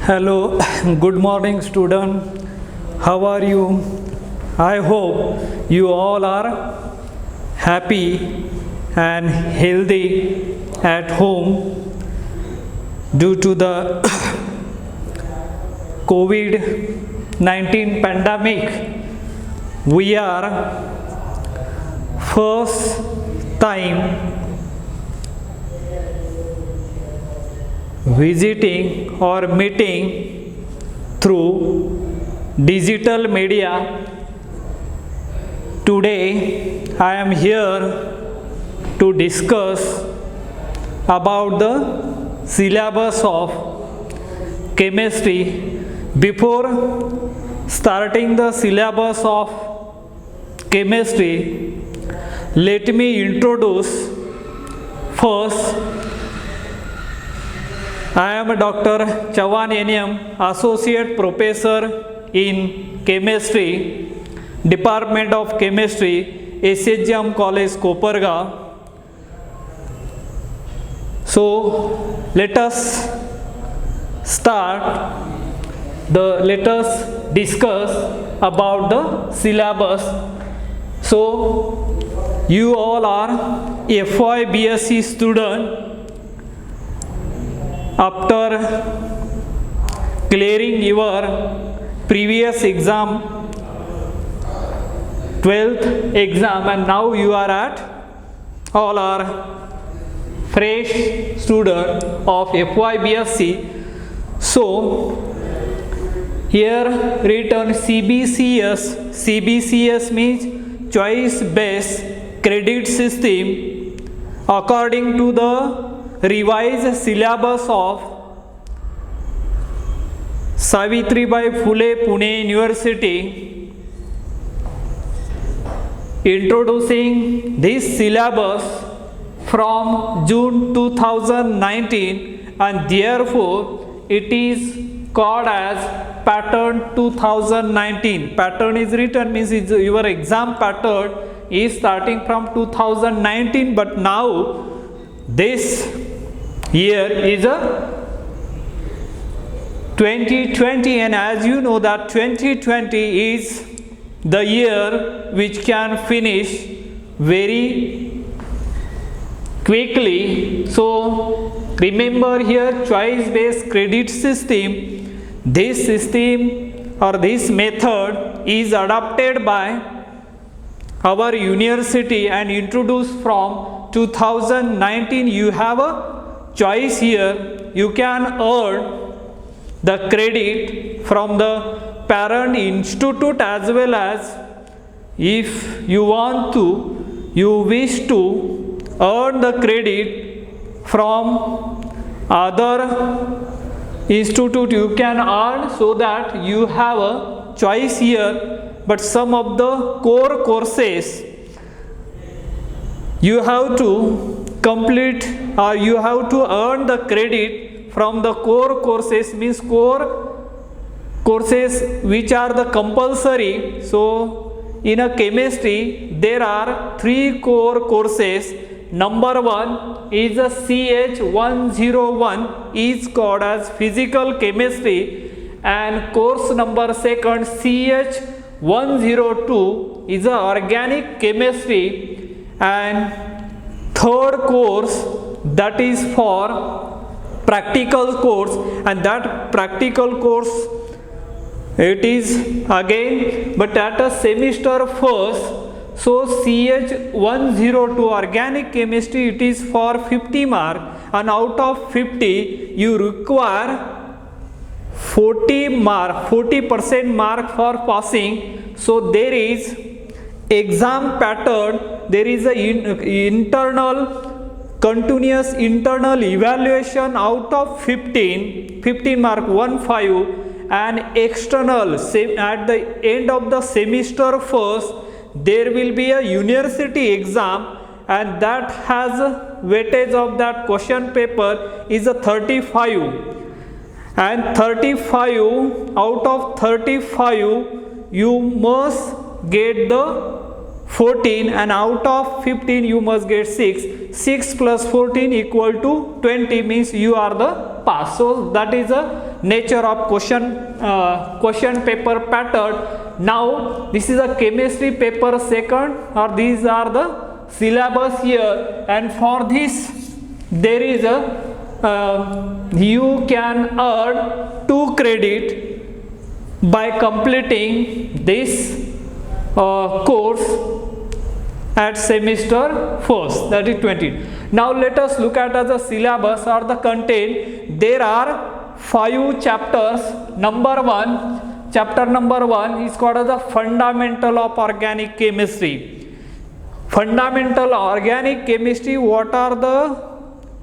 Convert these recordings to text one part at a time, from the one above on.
Hello, good morning student. How are you? I hope you all are happy and healthy at home due to the COVID-19 pandemic. We are first time visiting or meeting through digital media. Today I am here to discuss about the syllabus of chemistry. Before starting the syllabus of chemistry, let me introduce first. I am Dr. Chavan NM, Associate Professor in Chemistry, Department of Chemistry, SHM College, Koparga. So, let us discuss about the syllabus. So, you all are FY BSc student. After clearing your previous exam, 12th exam, and now you are all are fresh student of FY BSc. So here written CBCS. CBCS means choice based credit system according to the revised syllabus of Savitribai Phule Pune University. Introducing this syllabus from June 2019, and therefore it is called as pattern 2019. Pattern is written means your exam pattern is starting from 2019, but now this year is a 2020, and as you know that 2020 is the year which can finish very quickly. So remember here, choice based credit system. This system or this method is adopted by our university and introduced from 2019. You have a choice here. You can earn the credit from the parent institute, as well as if you wish to earn the credit from other institute, you can earn, so that you have a choice here. But some of the core courses you have to complete, or you have to earn the credit from the core courses, means core courses which are the compulsory. So in a chemistry there are 3 core courses. Number 1 is a CH-101, is called as physical chemistry, and course number 2 CH-102 is a organic chemistry, and third course that is for practical course, and that practical course it is again but at a semester first. So CH-102 organic chemistry, it is for 50 mark, and out of 50 you require 40% mark for passing. So there is exam pattern, there is a internal continuous internal evaluation out of 15 mark 15, and external at the end of the semester first there will be a university exam, and that has a weightage of that question paper is a 35, and 35 out of 35 you must get the 14, and out of 15 you must get 6. 6 plus 14 equal to 20, means you are the pass. So that is a nature of question paper pattern. Now this is a chemistry paper second, or these are the syllabus here, and for this there is a you can earn 2 credit by completing this course at semester first, that is 20. Now let us look at the syllabus or the content. There are 5 chapters. Chapter number 1 is called as the fundamental of organic chemistry. Fundamental organic chemistry, what are the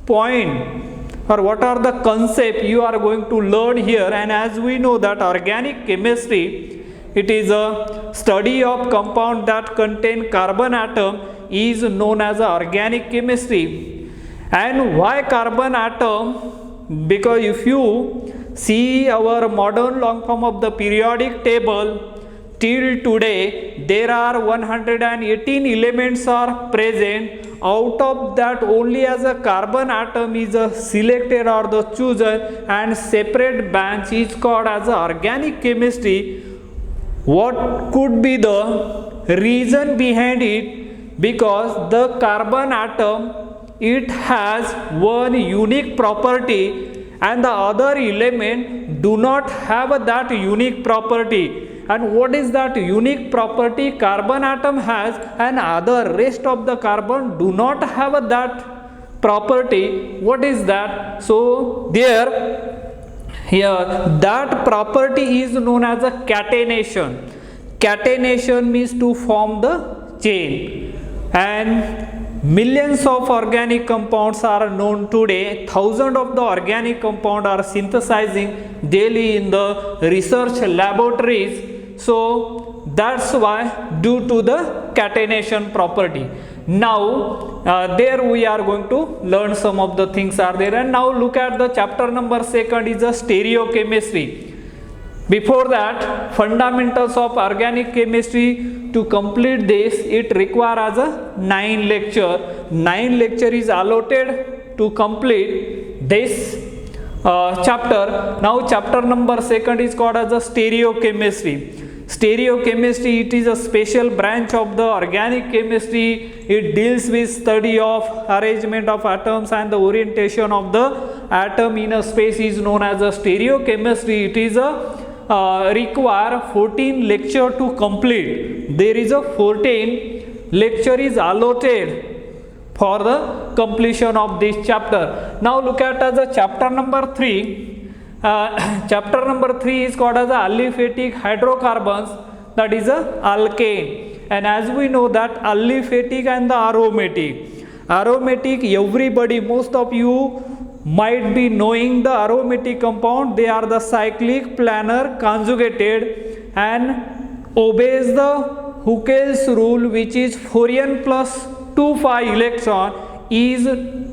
point or what are the concept you are going to learn here? And as we know that organic chemistry, it is a study of compound that contain carbon atom, is known as organic chemistry. And why carbon atom? Because if you see our modern long form of the periodic table, till today there are 118 elements are present. Out of that, only as a carbon atom is selected or the chosen, and separate branch is called as organic chemistry. What could be the reason behind it? Because the carbon atom, it has one unique property and the other element do not have that unique property. And what is that unique property carbon atom has, and other rest of the carbon do not have that property? What is that? So here that property is known as a catenation. Catenation means to form the chain. And millions of organic compounds are known today. Thousands of the organic compounds are synthesizing daily in the research laboratories. So that's why, due to the catenation property. Now there we are going to learn some of the things are there. And now look at the chapter number 2 is a stereochemistry. Before that, fundamentals of organic chemistry, to complete this it requires a 9 lecture. 9 lecture is allotted to complete this chapter. Now chapter number 2 is called as a stereochemistry. Stereochemistry, it is a special branch of the organic chemistry. It deals with study of arrangement of atoms and the orientation of the atom in a space is known as a stereochemistry. It is a require 14 lecture to complete. There is a 14 lecture is allotted for the completion of this chapter. Now look at the chapter number 3. Chapter number 3 is called as aliphatic hydrocarbons, that is a alkane. And as we know that aliphatic and the aromatic, everybody, most of you might be knowing the aromatic compound. They are the cyclic, planar, conjugated, and obeys the Huckel's rule, which is 4n plus 2,5 electron is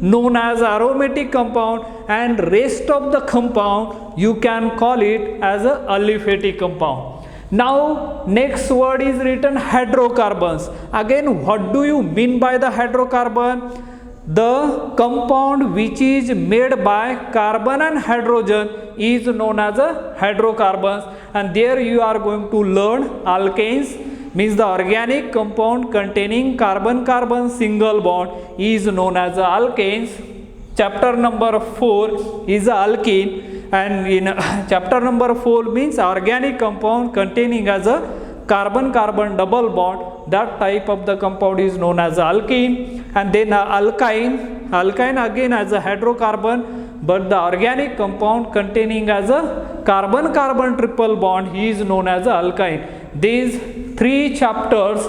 known as aromatic compound, and rest of the compound you can call it as a aliphatic compound. Now next word is written hydrocarbons. Again, what do you mean by the hydrocarbon? The compound which is made by carbon and hydrogen is known as a hydrocarbons. And there you are going to learn alkanes, means the organic compound containing carbon-carbon single bond is known as alkanes. Chapter number 4 is alkene, and in chapter number 4 means organic compound containing as a carbon-carbon double bond. That type of the compound is known as alkene. And then alkyne again as a hydrocarbon, but the organic compound containing as a carbon-carbon triple bond is known as alkyne. These 3 chapters,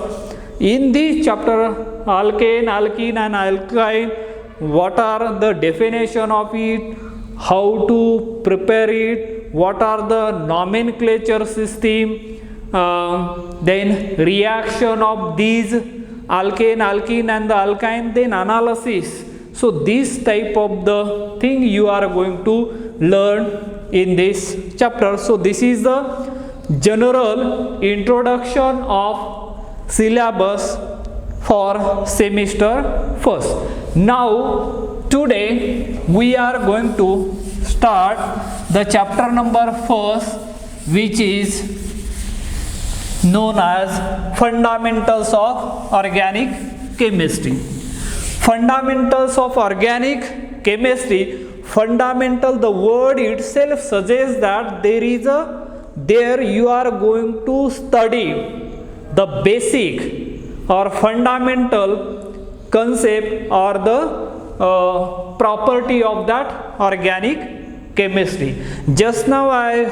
in this chapter alkane, alkene and alkyne, what are the definition of it, how to prepare it, what are the nomenclature system, then reaction of these alkane, alkene and the alkyne, then analysis. So this type of the thing you are going to learn in this chapter. So this is the general introduction of syllabus for semester first. Now today we are going to start the chapter number 1st, which is known as Fundamentals of Organic Chemistry. Fundamentals of Organic Chemistry. Fundamental, the word itself suggests that there you are going to study the basic or fundamental concept or the property of that organic chemistry. Just now I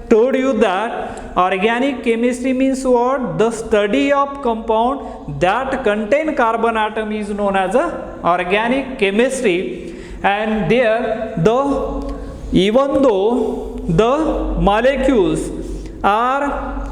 told you that organic chemistry means what? The study of compound that contain carbon atom is known as a organic chemistry. And there even though the molecules are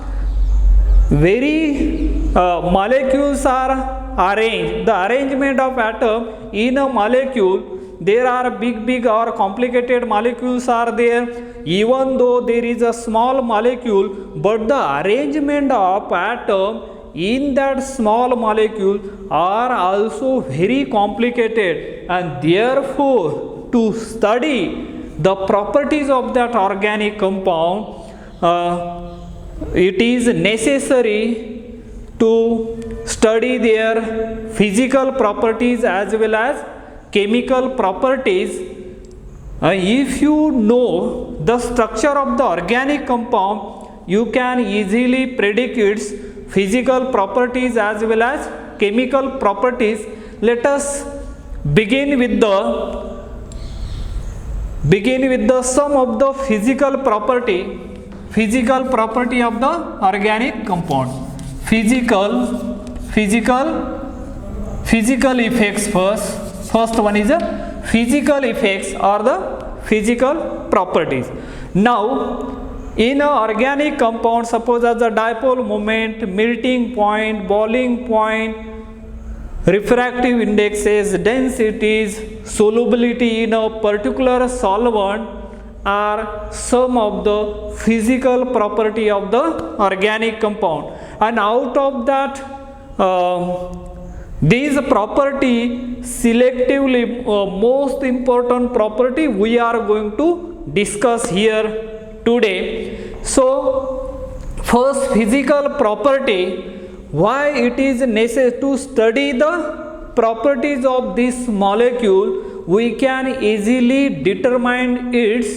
molecules are arranged, the arrangement of atom in a molecule, there are big or complicated molecules are there. Even though there is a small molecule, but the arrangement of atom in that small molecule are also very complicated, and therefore to study the properties of that organic compound, it is necessary to study their physical properties as well as chemical properties. If you know the structure of the organic compound, you can easily predict its physical properties as well as chemical properties. Let us begin with the sum of the physical property of the organic compound. Physical effects first one is a physical effects or the physical properties. Now in an organic compound, suppose as a dipole moment, melting point, boiling point, refractive indexes, densities, solubility in a particular solvent are some of the physical property of the organic compound. And out of that, these property selectively most important property we are going to discuss here today. So first, physical property. Why it is necessary to study the properties of this molecule? We can easily determine its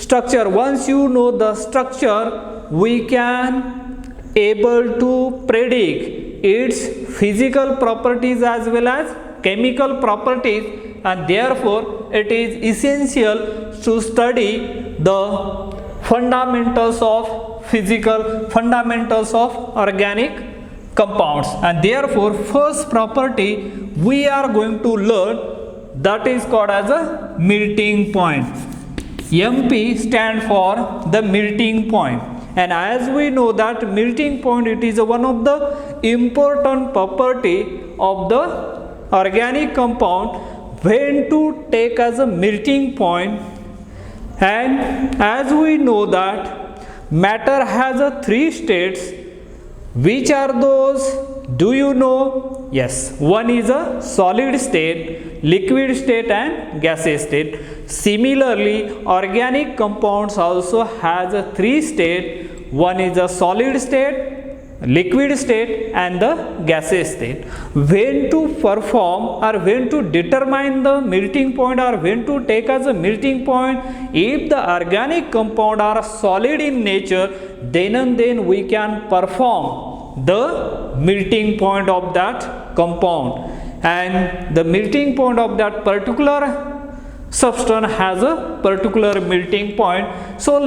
structure. Once you know the structure, we can able to predict its physical properties as well as chemical properties, and therefore it is essential to study the fundamentals of organic compounds. And therefore first property we are going to learn, that is called as a melting point. MP stand for the melting point. And as we know that melting point, it is one of the important property of the organic compound, when to take as a melting point. And as we know that matter has a 3 states. Which are those? Do you know? Yes, one is a solid state, liquid state and gaseous state. Similarly, organic compounds also has a 3 state. One is a solid state, liquid state and the gaseous state. When to perform or when to determine the melting point or when to take as a melting point, if the organic compound are solid in nature, then and then we can perform the melting point of that compound, and the melting point of that particular substance has a particular melting point. So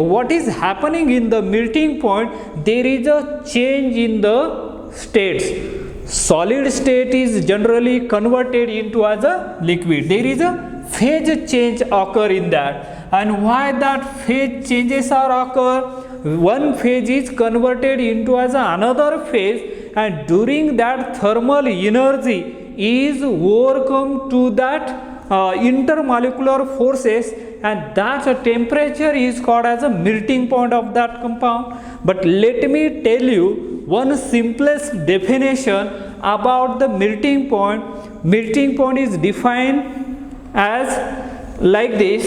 what is happening in the melting point? There is a change in the states. Solid state is generally converted into as a liquid. There is a phase change occur in that. And why that phase changes are occur? One phase is converted into as another phase, and during that thermal energy is overcome to that intermolecular forces, and that temperature is called as a melting point of that compound. But let me tell you one simplest definition about the melting point. Melting point is defined as like this: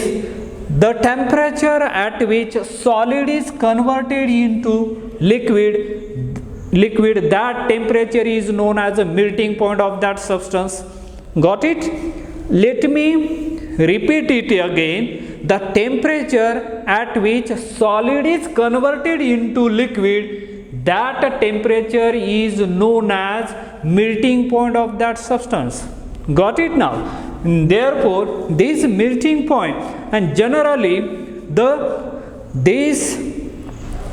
the temperature at which solid is converted into liquid, that temperature is known as a melting point of that substance. Got it? Let me repeat it again. The temperature at which solid is converted into liquid, that temperature is known as melting point of that substance. Got it now? Therefore, this melting point, and generally this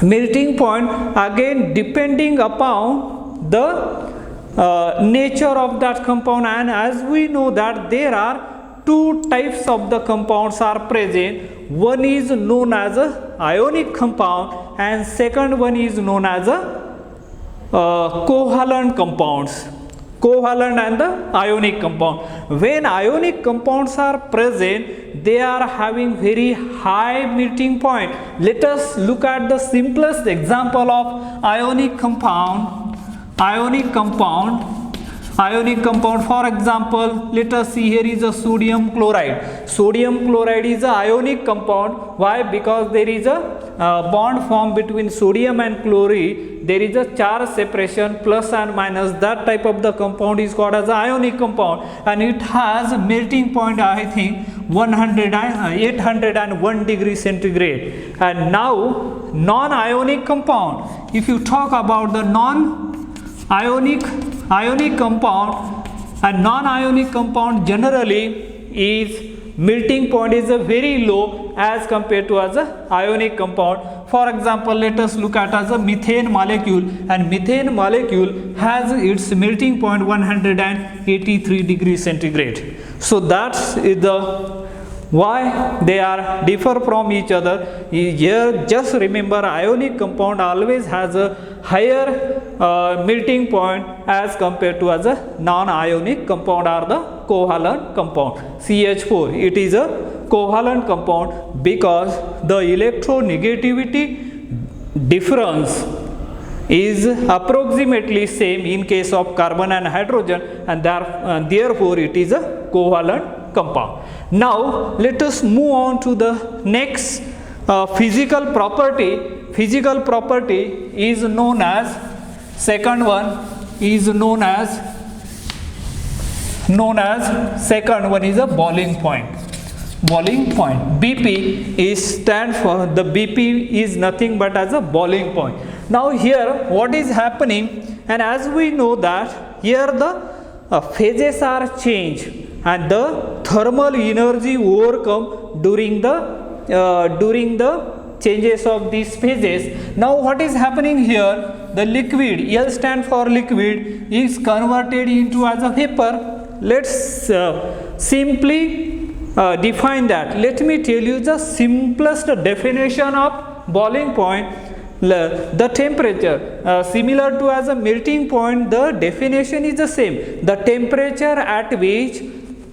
melting point, again depending upon the nature of that compound, and as we know that there are two types of the compounds are present. One is known as a ionic compound and second one is known as a covalent compounds. Covalent and the ionic compound. When ionic compounds are present, they are having very high melting point. Let us look at the simplest example of ionic compound. For example, let us see, here is a sodium chloride. Sodium chloride is a ionic compound. Why? Because there is a bond formed between sodium and chlorine. There is a charge separation, plus and minus. That type of the compound is called as ionic compound, and it has a melting point, I think 801 degree centigrade. And now non-ionic compound, if you talk about the non-ionic compound, and non-ionic compound generally is melting point is a very low as compared to as a ionic compound. For example, let us look at as a methane molecule, and methane molecule has its melting point 183 degrees centigrade. So that's the why they are differ from each other. Here just remember, ionic compound always has a higher melting point as compared to as a non-ionic compound or the covalent compound. CH4, it is a covalent compound because the electronegativity difference is approximately same in case of carbon and hydrogen, and therefore it is a covalent compound. Now let us move on to the next physical property. Physical property is known as, second one is known as second one is a boiling point. Boiling point. BP is stand for, the BP is nothing but as a boiling point. Now here what is happening, and as we know that here the phases are changed and the thermal energy overcome during the changes of these phases. Now what is happening here, the liquid, L stand for liquid, is converted into as a vapor. Let's simply define that. Let me tell you the simplest definition of boiling point. The temperature, similar to as a melting point, the definition is the same. The temperature at which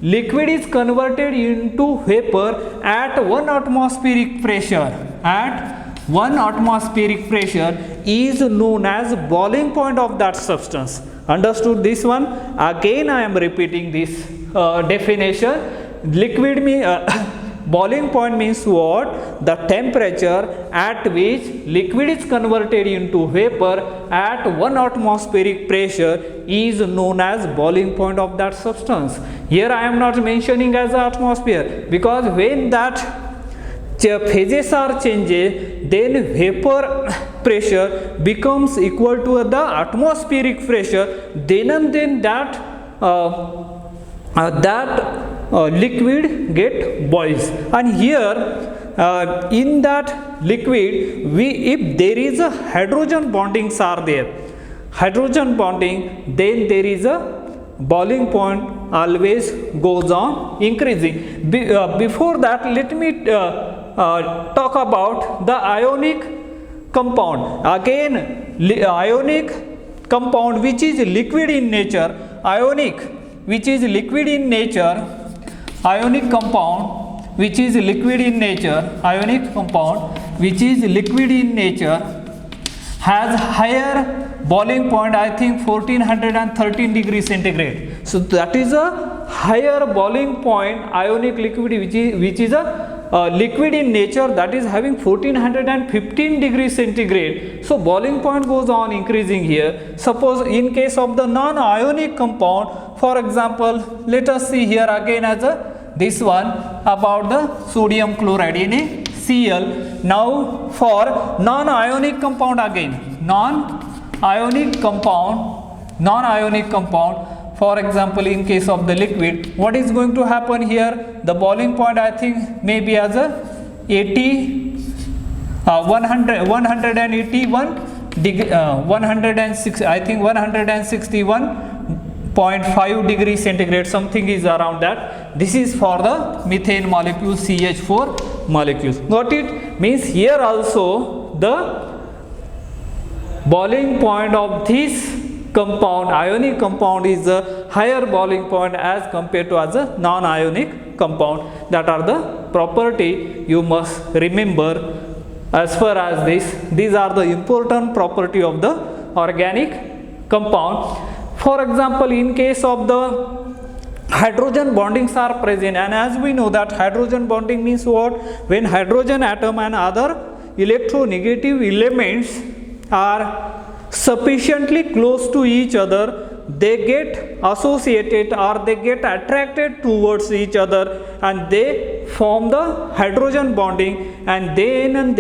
liquid is converted into vapor at 1 atmospheric pressure, is known as boiling point of that substance. Understood this one? Again I am repeating this definition. Liquid boiling point means what? The temperature at which liquid is converted into vapor at 1 atmospheric pressure is known as boiling point of that substance. Here I am not mentioning as atmosphere, because when that phases are changed, then vapor pressure becomes equal to the atmospheric pressure, then and then that liquid get boils. And here in that liquid, if there is a hydrogen bondings are there, hydrogen bonding, then there is a boiling point always goes on increasing. Before that, let me talk about the ionic compound. Again, ionic compound which is liquid in nature, ionic compound which is liquid in nature has higher boiling point, I think 1413 degrees centigrade. So that is a higher boiling point ionic liquid which is a liquid in nature that is having 1415 degrees centigrade. So boiling point goes on increasing here. Suppose in case of the non-ionic compound, for example, let us see here again as this one about the sodium chloride NaCl. Now for non-ionic compound again, non-ionic compound, for example in case of the liquid, what is going to happen here? The boiling point I think may be as a 181 degree, 106, I think 161.5 degrees centigrade, something is around that. This is for the methane molecule, CH4 molecules. Got it? Means here also the boiling point of this compound, ionic compound, is a higher boiling point as compared to as a non-ionic compound. That are the property you must remember as far as this. These are the important property of the organic compound. For example, in case of the hydrogen bondings are present, and as we know that hydrogen bonding means what? When hydrogen atom and other electronegative elements are sufficiently close to each other, they get associated or they get attracted towards each other and they form the hydrogen bonding, and then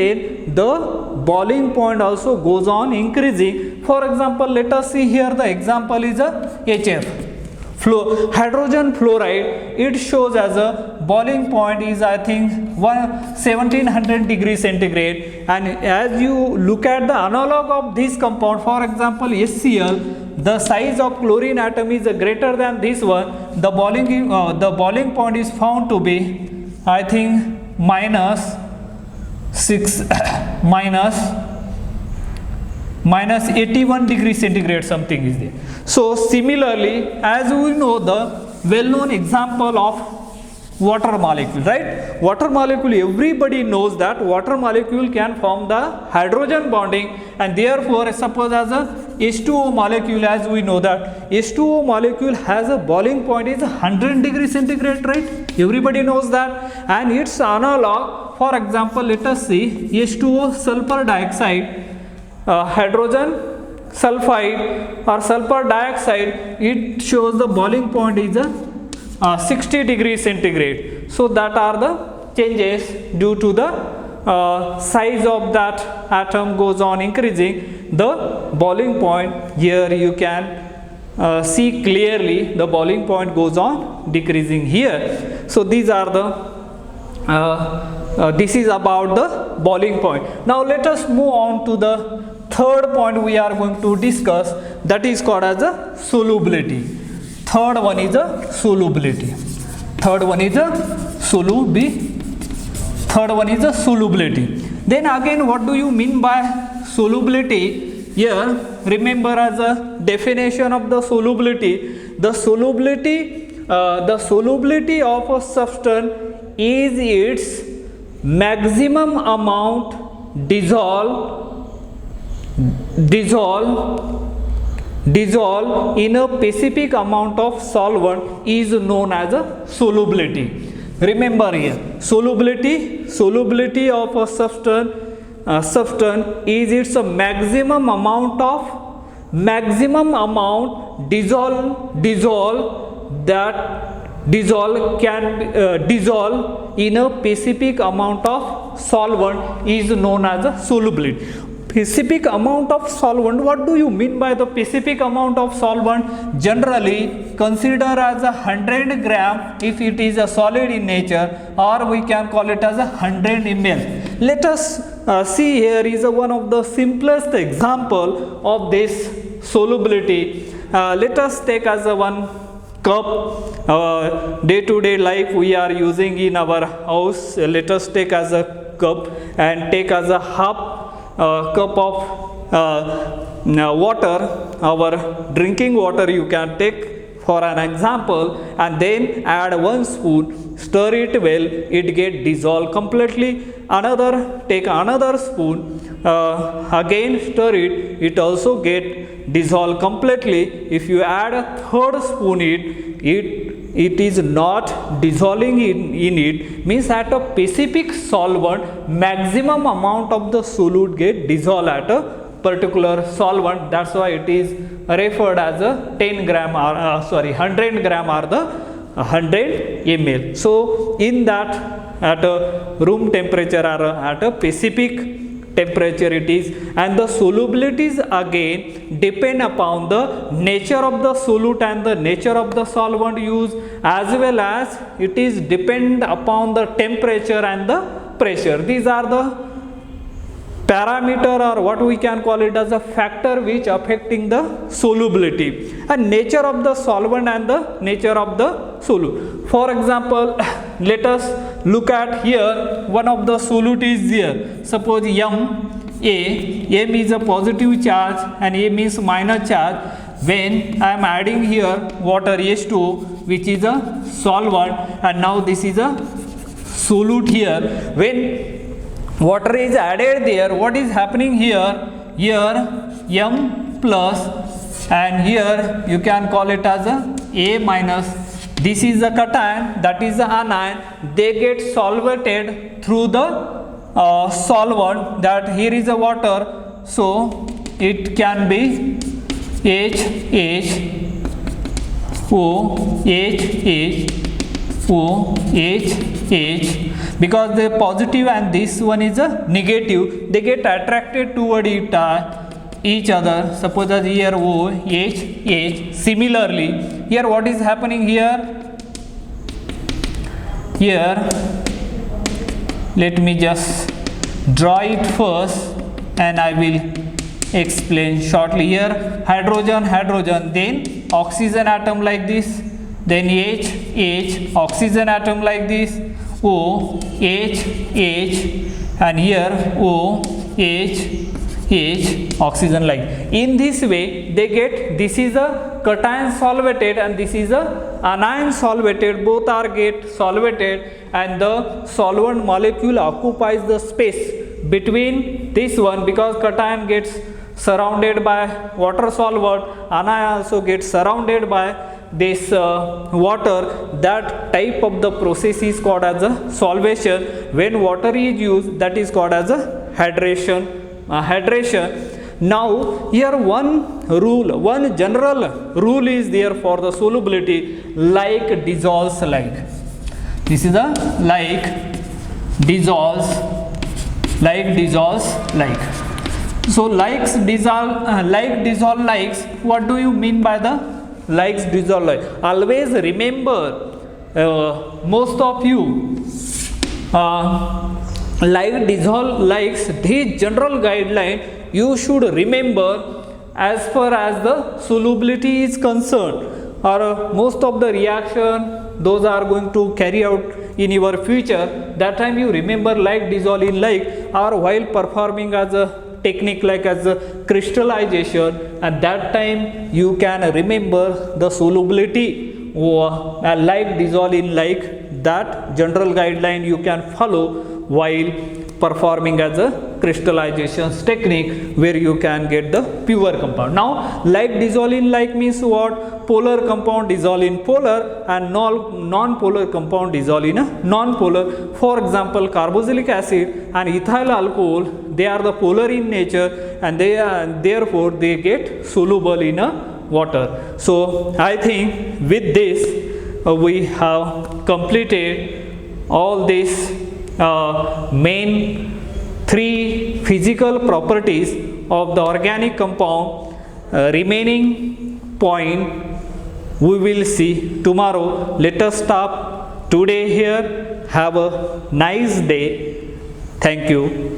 the boiling point also goes on increasing. For example, let us see here the example is a HF. Hydrogen fluoride, it shows as a boiling point is I think 1700 degrees centigrade, and as you look at the analog of this compound, for example HCl, the size of chlorine atom is greater than this one. The boiling point is found to be I think minus 81 degrees centigrade, something is there. So similarly, as we know the well-known example of water molecule, right? Water molecule, everybody knows that water molecule can form the hydrogen bonding, and therefore suppose as a H2O molecule, as we know that H2O molecule has a boiling point is 100 degrees centigrade, right? Everybody knows that. And its analog, for example, let us see H2O sulfur dioxide, hydrogen sulfide or sulfur dioxide, it shows the boiling point is a 60 degrees centigrade. So that are the changes due to the size of that atom goes on increasing. The boiling point here you can see clearly, the boiling point goes on decreasing here. So these are the this is about the boiling point. Now let us move on to the third point we are going to discuss, that is called as a solubility. Third one is a solubility. Third one is a solubility. Then again, what do you mean by solubility? Here remember as a definition of the solubility, the solubility of a substance is its maximum amount dissolve in a specific amount of solvent is known as a solubility. Remember here, solubility of a substance is its maximum amount dissolve in a specific amount of solvent is known as a solubility. Specific amount of solvent, what do you mean by the specific amount of solvent? Generally consider as a 100 gram if it is a solid in nature, or we can call it as a 100 ml. Let us see here is one of the simplest example of this solubility. Let us take as a one cup, day-to-day life we are using in our house. Let us take as a cup and take as a half cup of water, our drinking water you can take for an example, and then add 1 spoon, stir it well, it get dissolved completely. Take another spoon, again stir it, it also get dissolved completely. If you add a third spoon, it it is not dissolving in it, means at a specific solvent maximum amount of the solute get dissolved at a particular solvent. That's why it is referred as a 10 gram or 100 gram or the 100 ml. So in that, at a room temperature or at a specific temperature it is, and the solubilities again depend upon the nature of the solute and the nature of the solvent used, as well as it is depend upon the temperature and the pressure. These are the parameter, or what we can call it as a factor which affecting the solubility and nature of the solvent and the nature of the solute. For example, let us look at here, one of the solute is there. Suppose M is a positive charge and M is minus charge. When I am adding here water H2, which is a solvent, and now this is a solute here. When water is added there, what is happening here? Here M plus, and here you can call it as a minus. This is the cation, that is the anion. They get solvated through the solvent. That here is the water, so it can be H, because the positive and this one is a negative, they get attracted toward it, each other. Suppose as here OH. Similarly, here what is happening here? Here, let me just draw it first and I will explain shortly. Here hydrogen, then oxygen atom like this, then H, oxygen atom like this, O, H, and here O, H, oxygen like. In this way they get, this is a cation solvated and this is a anion solvated, both are get solvated, and the solvent molecule occupies the space between this one, because cation gets surrounded by water solvent, anion also gets surrounded by this water. That type of the process is called as a solvation. When water is used, that is called as a hydration. Now here one general rule is there for the solubility: like dissolves like. This is the like dissolves like. So like dissolve likes, what do you mean by the likes dissolve like? Always remember, most of you like dissolve likes, this general guideline you should remember as far as the solubility is concerned, or most of the reaction those are going to carry out in your future. That time you remember like dissolve in like, or while performing as a technique like as a crystallization, at that time you can remember the solubility or like dissolve in like. That general guideline you can follow while performing as a crystallization technique, where you can get the pure compound. Now like dissolve in like means what? Polar compound dissolve in polar and non-polar compound dissolve in a non-polar. For example, carboxylic acid and ethyl alcohol, they are the polar in nature, and they are, therefore they get soluble in a water. So I think with this we have completed all these main 3 physical properties of the organic compound. Remaining point we will see tomorrow. Let us stop today here. Have a nice day. Thank you.